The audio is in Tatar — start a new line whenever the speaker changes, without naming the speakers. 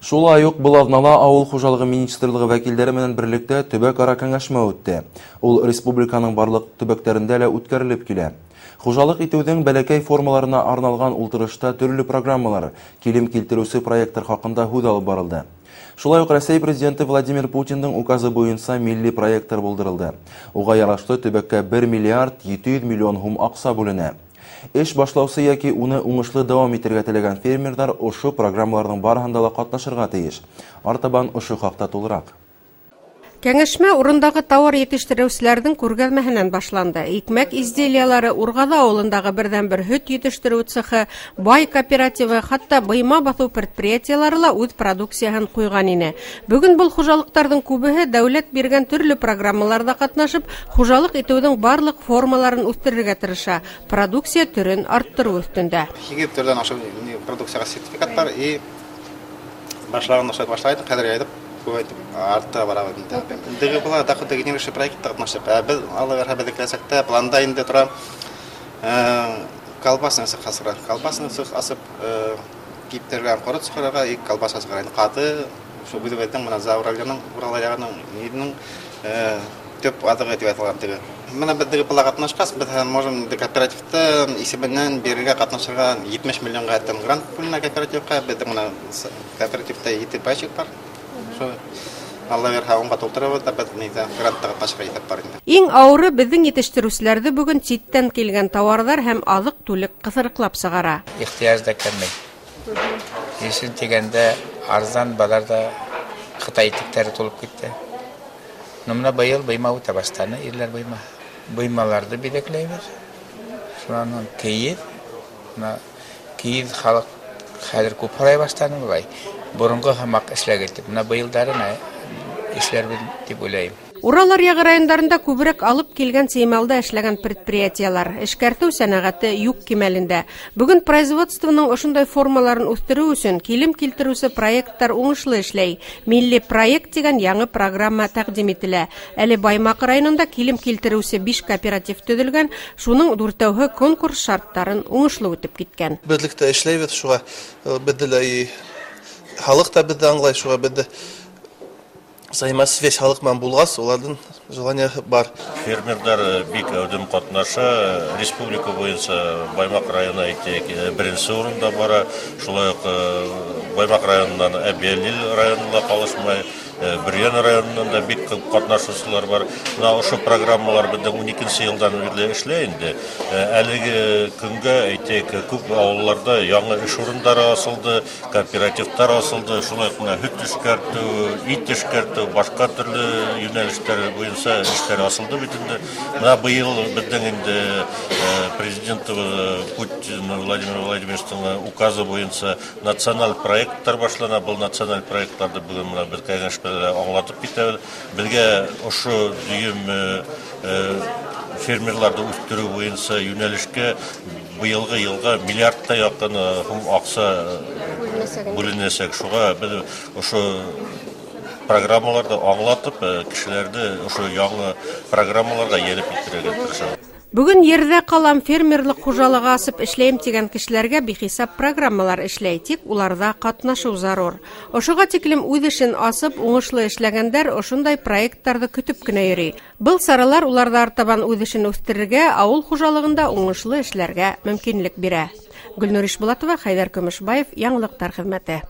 Шулай ук Былазнала авыл хуҗалыгы министрлыгы вәкилләре менән берлектә төбәк-ара кәңәшмә үтте. Ул республиканың барлык төбәкләрендә лә үткәрелеп килә. Хуҗалык итүнең бәләкәй формаларына арналган ултырышта төрле программалар, килем килтерүсе проекттар хакында һүз алып барылды. Шулай ук Россия президенты Владимир Путинның указы буенча милли проекттар булдырылды. Уга ярашлы төбәккә 1 миллиард 700 миллион һум акча бүленә. Эш башлаусы яки уны уңышлы дәвам итәргә теләгән фермерлар ошо программаларның барыһында ла катнашырга тиеш. Артабан ошо хакта тулырак.
Кәңәшмә урындагы товар yetişтерүчеләрнең күргәзмәһеннән башланды. Икмәк изделиялары, Ургада авылындагы бердән-бер һөт yetişтерү цехы, бай кооперативы, хатта быйма басу предприятиеләре ла үз продукцияһын куйган ине. Бүген бул хуҗалыктарның күбеһе дәүләт биргән төрле программаларда катнашып, хуҗалык итүнең барлык формаларын үстерергә тырыша, продукция төрен арттыру өстендә.
Егет төрдән аша продукцияга сертификаттар и башлаган аша башлайды, кадәр әйтеп арта барабыз. Инде була доходы генерация проектта катнашып, без алар хәбәр итәсәктә планда инде тора колбасаны сахасыра. Колбасаны сахасып киптергән корыт сахарага и колбаса сахараны каты, шу бүлегәдән менә завраларның ураларының нидән төп адыгы дип аталган теге. Менә без була катнашкас, без можем кооперативта исебеннән бирергә катнашырга 70 миллионга тәм грант бүленә кооперативка, без менә кооперативта 7 пачек бар.
Иң авыры безнең yetişтерүчеләрдә бүген читтән килгән товарлар һәм азык-түлек кысырыклап сыгара.
Ихтияҗ да кәмей. Ешен дигәндә арзан базарда Хытай тиктәре тулып китте. Менә быел быйма үтә баштаны, ирләр быйма. Быймаларды билекләйбез. Шуннан киез халык хәзер күп харай баштаны булай. Борынгы хамак эшләгән дип, менә быелдарына эшләр дип уйлыйм.
Урал аръягы районнарында күбрәк алып килгән сеймалда эшләгән предприятиелар, эшкәртү сәнәгате юк кимәлендә. Бүген производствоның ошондай формаларын үстерү өчен килем килтерүче проекттар уңышлы эшләй. Милли проект дигән яңа программа тәкъдим ителә. Әле Баймак районында килем килтерүче 5 кооператив төзелгән, шуның 4-үһе конкурс шарттарын уңышлы үтеп киткән.
Берлектә эшләйбез, шуга беделәй халык та бездә аңлай, шуга бездә взаимосвязь халык менән булгас, улардан желание бар.
Фермерлар бик әүдем катнаша, республика буенча Баймак районы әйтәк, беренче урында бара. Шулай ук Баймак районыннан Әбиәлил районына калышмай, Бөрьян районынан да бик күп катнашучылар бар. Менә ошо программалар бездән 12нче елдан бирле эшләй инде. Әлеге көнгә әйтәк, күп авылларда яңа эш урыннары ачылды, кооперативлар ачылды. Шулай ук һөт эшкәртү, ит эшкәртү, башка төрле юнәлештәр буенча эшләр ачылды бит инде. Менә быел бездән инде президент Путин Владимир Владимировичның указы буенча националь проекттар башлана. Бу националь проектларда бүген менә без кәңәшмәдә аңлатып китәбез. Безгә ошо дүйем фермерларда үстерү буенча юнәлешкә быелгы елга миллиардта якын акча бүленәсәк. Шуга без ошо программаларда аңлатып, кешеләрне ошо яңа программаларга елеп итәргә тырышабыз.
Бүген ердә калам фермерлык хуҗалыгы асып эшләйм дигән кешеләргә бихисап программалар эшләй, тик уларда катнашу зарур. Ошыга тиклем үз эшен асып уңышлы эшләгәндәр ошондай проекттарны көтеп кенә йөри. Был саралар уларда артабан үз эшен үстерергә, авыл хуҗалыгында уңышлы эшләргә мөмкинлек бирә. Гөлнур Ишбулатова, Хайдар Көмешбаев, Яңалыктар хезмәте.